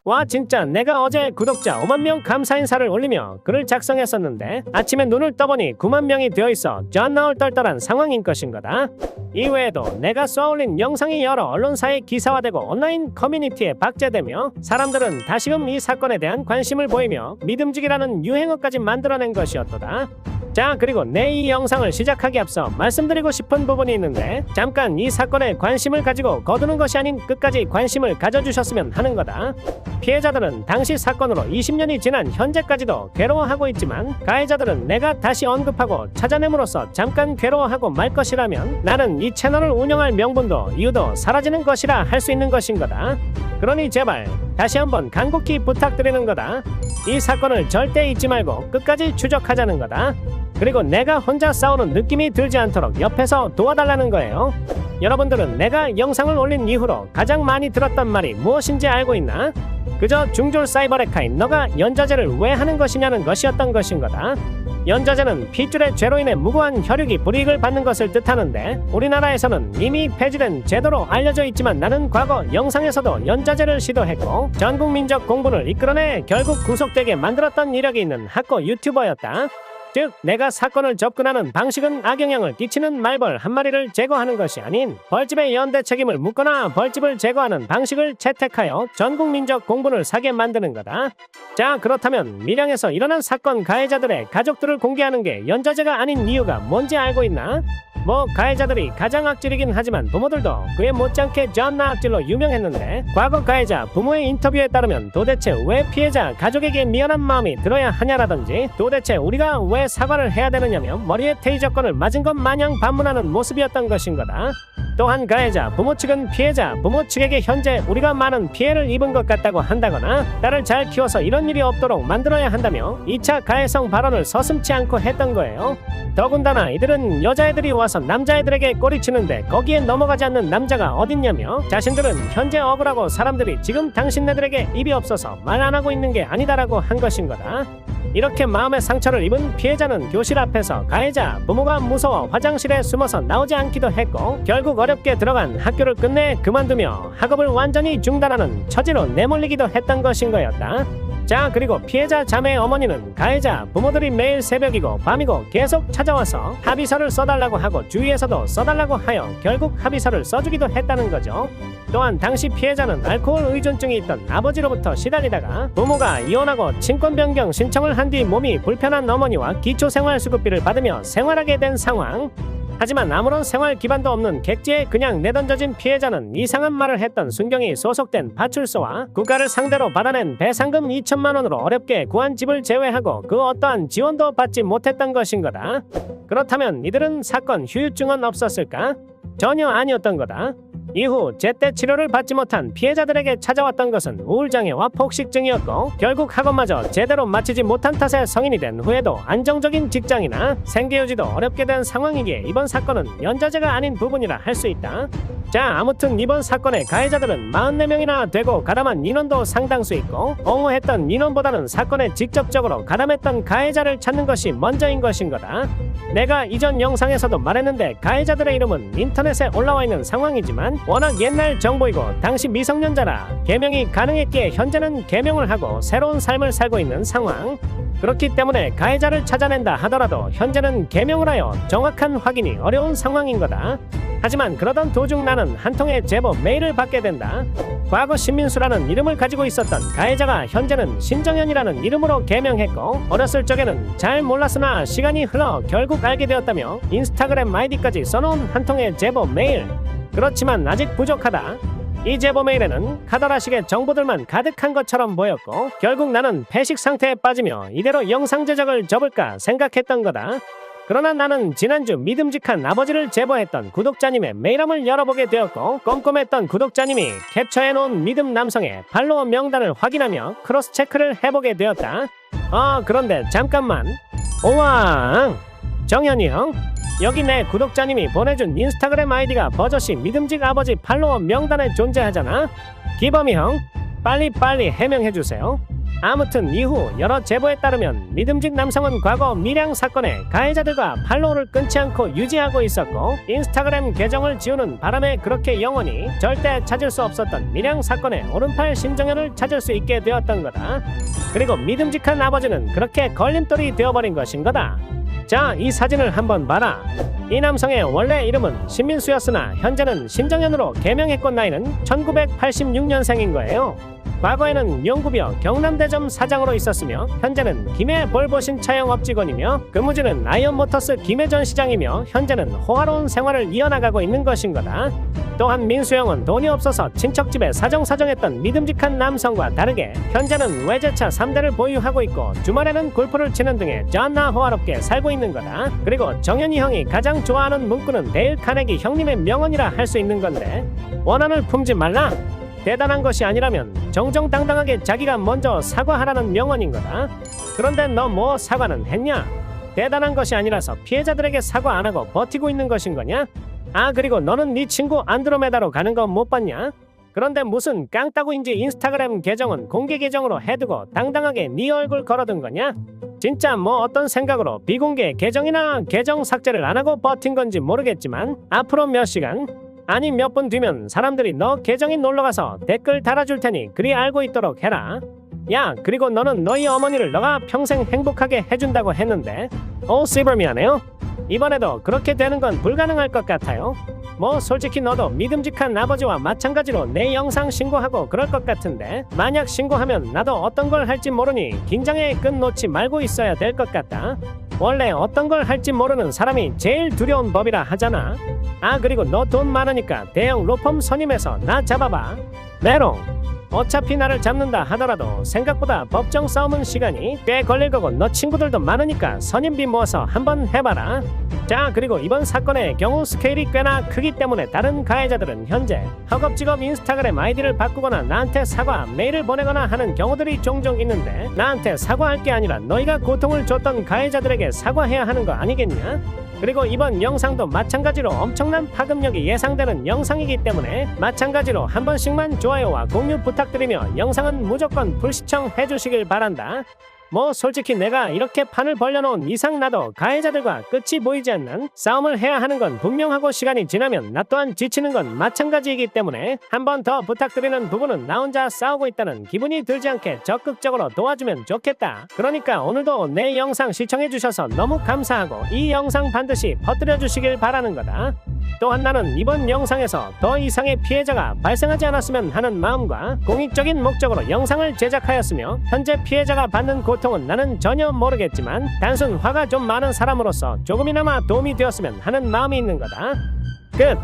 와 진짜 내가 어제 구독자 5만 명 감사 인사를 올리며 글을 작성했었는데 아침에 눈을 떠보니 9만 명이 되어있어 존나 얼떨떨한 상황인 것인 거다. 이외에도 내가 쏘아올린 영상이 여러 언론사에 기사화되고 온라인 커뮤니티에 박제되며 사람들은 다시금 이 사건에 대한 관심을 보이며 믿음직이라는 유행어까지 만들어낸 것이었도다. 자, 그리고 내 이 영상을 시작하기 앞서 말씀드리고 싶은 부분이 있는데 잠깐 이 사건에 관심을 가지고 거두는 것이 아닌 끝까지 관심을 가져주셨으면 하는 거다. 피해자들은 당시 사건으로 20년이 지난 현재까지도 괴로워하고 있지만 가해자들은 내가 다시 언급하고 찾아냄으로써 잠깐 괴로워하고 말 것이라면 나는 이 채널을 운영할 명분도 이유도 사라지는 것이라 할 수 있는 것인 거다. 그러니 제발 다시 한번 간곡히 부탁드리는 거다. 이 사건을 절대 잊지 말고 끝까지 추적하자는 거다. 그리고 내가 혼자 싸우는 느낌이 들지 않도록 옆에서 도와달라는 거예요. 여러분들은 내가 영상을 올린 이후로 가장 많이 들었던 말이 무엇인지 알고 있나? 그저 중졸 사이버레카인 너가 연좌제를 왜 하는 것이냐는 것이었던 것인 거다. 연좌제는 핏줄의 죄로 인해 무고한 혈육이 불이익을 받는 것을 뜻하는데 우리나라에서는 이미 폐지된 제도로 알려져 있지만 나는 과거 영상에서도 연좌제를 시도했고 전국민적 공분을 이끌어내 결국 구속되게 만들었던 이력이 있는 학고 유튜버였다. 즉 내가 사건을 접근하는 방식은 악영향을 끼치는 말벌 한 마리를 제거하는 것이 아닌 벌집의 연대 책임을 묻거나 벌집을 제거하는 방식을 채택하여 전국민적 공분을 사게 만드는 거다. 자, 그렇다면 밀양에서 일어난 사건 가해자들의 가족들을 공개하는 게 연좌제가 아닌 이유가 뭔지 알고 있나? 뭐 가해자들이 가장 악질이긴 하지만 부모들도 그에 못지않게 존나 악질로 유명했는데 과거 가해자 부모의 인터뷰에 따르면 도대체 왜 피해자 가족에게 미안한 마음이 들어야 하냐라든지 도대체 우리가 왜 사과를 해야 되느냐며 머리에 테이저건을 맞은 것 마냥 반문하는 모습이었던 것인 거다. 또한 가해자 부모 측은 피해자 부모 측에게 현재 우리가 많은 피해를 입은 것 같다고 한다거나 딸을 잘 키워서 이런 일이 없도록 만들어야 한다며 2차 가해성 발언을 서슴지 않고 했던 거예요. 더군다나 이들은 여자애들이 와서 남자애들에게 꼬리치는데 거기에 넘어가지 않는 남자가 어딨냐며 자신들은 현재 억울하고 사람들이 지금 당신네들에게 입이 없어서 말 안 하고 있는 게 아니다라고 한 것인 거다. 이렇게 마음의 상처를 입은 피해자는 교실 앞에서 가해자 부모가 무서워 화장실에 숨어서 나오지 않기도 했고 결국 어렵게 들어간 학교를 끝내 그만두며 학업을 완전히 중단하는 처지로 내몰리기도 했던 것인 거였다. 자, 그리고 피해자 자매의 어머니는 가해자 부모들이 매일 새벽이고 밤이고 계속 찾아와서 합의서를 써달라고 하고 주위에서도 써달라고 하여 결국 합의서를 써주기도 했다는 거죠. 또한 당시 피해자는 알코올 의존증이 있던 아버지로부터 시달리다가 부모가 이혼하고 친권 변경 신청을 한 뒤 몸이 불편한 어머니와 기초생활수급비를 받으며 생활하게 된 상황. 하지만 아무런 생활 기반도 없는 객지에 그냥 내던져진 피해자는 이상한 말을 했던 순경이 소속된 파출소와 국가를 상대로 받아낸 배상금 2천만 원으로 어렵게 구한 집을 제외하고 그 어떠한 지원도 받지 못했던 것인 거다. 그렇다면 이들은 사건 후유증은 없었을까? 전혀 아니었던 거다. 이후 제때 치료를 받지 못한 피해자들에게 찾아왔던 것은 우울장애와 폭식증이었고 결국 학업마저 제대로 마치지 못한 탓에 성인이 된 후에도 안정적인 직장이나 생계유지도 어렵게 된 상황이기에 이번 사건은 연좌제가 아닌 부분이라 할 수 있다. 자, 아무튼 이번 사건의 가해자들은 44명이나 되고 가담한 인원도 상당수 있고 옹호했던 인원보다는 사건에 직접적으로 가담했던 가해자를 찾는 것이 먼저인 것인 거다. 내가 이전 영상에서도 말했는데 가해자들의 이름은 인터넷에 올라와 있는 상황이지만 워낙 옛날 정보이고 당시 미성년자라 개명이 가능했기에 현재는 개명을 하고 새로운 삶을 살고 있는 상황. 그렇기 때문에 가해자를 찾아낸다 하더라도 현재는 개명을 하여 정확한 확인이 어려운 상황인 거다. 하지만 그러던 도중 나는 한 통의 제보 메일을 받게 된다. 과거 신민수라는 이름을 가지고 있었던 가해자가 현재는 신정현이라는 이름으로 개명했고 어렸을 적에는 잘 몰랐으나 시간이 흘러 결국 알게 되었다며 인스타그램 아이디까지 써놓은 한 통의 제보 메일. 그렇지만 아직 부족하다. 이 제보 메일에는 카더라식의 정보들만 가득한 것처럼 보였고 결국 나는 패식 상태에 빠지며 이대로 영상 제작을 접을까 생각했던 거다. 그러나 나는 지난주 믿음직한 아버지를 제보했던 구독자님의 메일함을 열어보게 되었고 꼼꼼했던 구독자님이 캡처해놓은 믿음 남성의 팔로워 명단을 확인하며 크로스 체크를 해보게 되었다. 그런데 잠깐만. 오왕 정현이 형, 여기 내 구독자님이 보내준 인스타그램 아이디가 버젓이 믿음직 아버지 팔로워 명단에 존재하잖아. 기범이 형, 빨리 해명해주세요. 아무튼 이후 여러 제보에 따르면 믿음직 남성은 과거 밀양 사건의 가해자들과 팔로우를 끊지 않고 유지하고 있었고 인스타그램 계정을 지우는 바람에 그렇게 영원히 절대 찾을 수 없었던 밀양 사건의 오른팔 심정현을 찾을 수 있게 되었던 거다. 그리고 믿음직한 아버지는 그렇게 걸림돌이 되어버린 것인 거다. 자, 이 사진을 한번 봐라. 이 남성의 원래 이름은 신민수였으나 현재는 심정현으로 개명했고 나이는 1986년생인 거예요. 과거에는 용구비어 경남대점 사장으로 있었으며 현재는 김해 볼보신 차영업 직원이며 근무지는 아이언모터스 김해전 시장이며 현재는 호화로운 생활을 이어나가고 있는 것인 거다. 또한 민수형은 돈이 없어서 친척집에 사정사정했던 믿음직한 남성과 다르게 현재는 외제차 3대를 보유하고 있고 주말에는 골프를 치는 등의 존나 호화롭게 살고 있는 거다. 그리고 정현이 형이 가장 좋아하는 문구는 데일 카네기 형님의 명언이라 할 수 있는 건데 원한을 품지 말라. 대단한 것이 아니라면 정정당당하게 자기가 먼저 사과하라는 명언인 거다. 그런데 너 뭐 사과는 했냐? 대단한 것이 아니라서 피해자들에게 사과 안 하고 버티고 있는 것인 거냐? 아, 그리고 너는 네 친구 안드로메다로 가는 거 못 봤냐? 그런데 무슨 깡따구인지 인스타그램 계정은 공개 계정으로 해두고 당당하게 네 얼굴 걸어둔 거냐? 진짜 뭐 어떤 생각으로 비공개 계정이나 계정 삭제를 안 하고 버틴 건지 모르겠지만 앞으로 몇 시간 아니 몇 분 뒤면 사람들이 너 계정에 놀러가서 댓글 달아줄 테니 그리 알고 있도록 해라. 야, 그리고 너는 너희 어머니를 너가 평생 행복하게 해준다고 했는데 씨발 미안해요. 이번에도 그렇게 되는 건 불가능할 것 같아요. 뭐 솔직히 너도 믿음직한 아버지와 마찬가지로 내 영상 신고하고 그럴 것 같은데 만약 신고하면 나도 어떤 걸 할지 모르니 긴장의 끈 놓지 말고 있어야 될 것 같다. 원래 어떤 걸 할지 모르는 사람이 제일 두려운 법이라 하잖아. 아, 그리고 너 돈 많으니까 대형 로펌 선임해서 나 잡아봐. 메롱. 어차피 나를 잡는다 하더라도 생각보다 법정 싸움은 시간이 꽤 걸릴 거고 너 친구들도 많으니까 선임비 모아서 한번 해봐라. 자, 그리고 이번 사건의 경우 스케일이 꽤나 크기 때문에 다른 가해자들은 현재 허겁지겁 인스타그램 아이디를 바꾸거나 나한테 사과 메일을 보내거나 하는 경우들이 종종 있는데 나한테 사과할 게 아니라 너희가 고통을 줬던 가해자들에게 사과해야 하는 거 아니겠냐? 그리고 이번 영상도 마찬가지로 엄청난 파급력이 예상되는 영상이기 때문에 마찬가지로 한 번씩만 좋아요와 공유 부탁드리며 영상은 무조건 불시청 해주시길 바란다. 뭐 솔직히 내가 이렇게 판을 벌려놓은 이상 나도 가해자들과 끝이 보이지 않는 싸움을 해야 하는 건 분명하고 시간이 지나면 나 또한 지치는 건 마찬가지이기 때문에 한 번 더 부탁드리는 부분은 나 혼자 싸우고 있다는 기분이 들지 않게 적극적으로 도와주면 좋겠다. 그러니까 오늘도 내 영상 시청해주셔서 너무 감사하고 이 영상 반드시 퍼뜨려 주시길 바라는 거다. 또한 나는 이번 영상에서 더 이상의 피해자가 발생하지 않았으면 하는 마음과 공익적인 목적으로 영상을 제작하였으며 현재 피해자가 받는 고통은 나는 전혀 모르겠지만 단순 화가 좀 많은 사람으로서 조금이나마 도움이 되었으면 하는 마음이 있는 거다. 끝.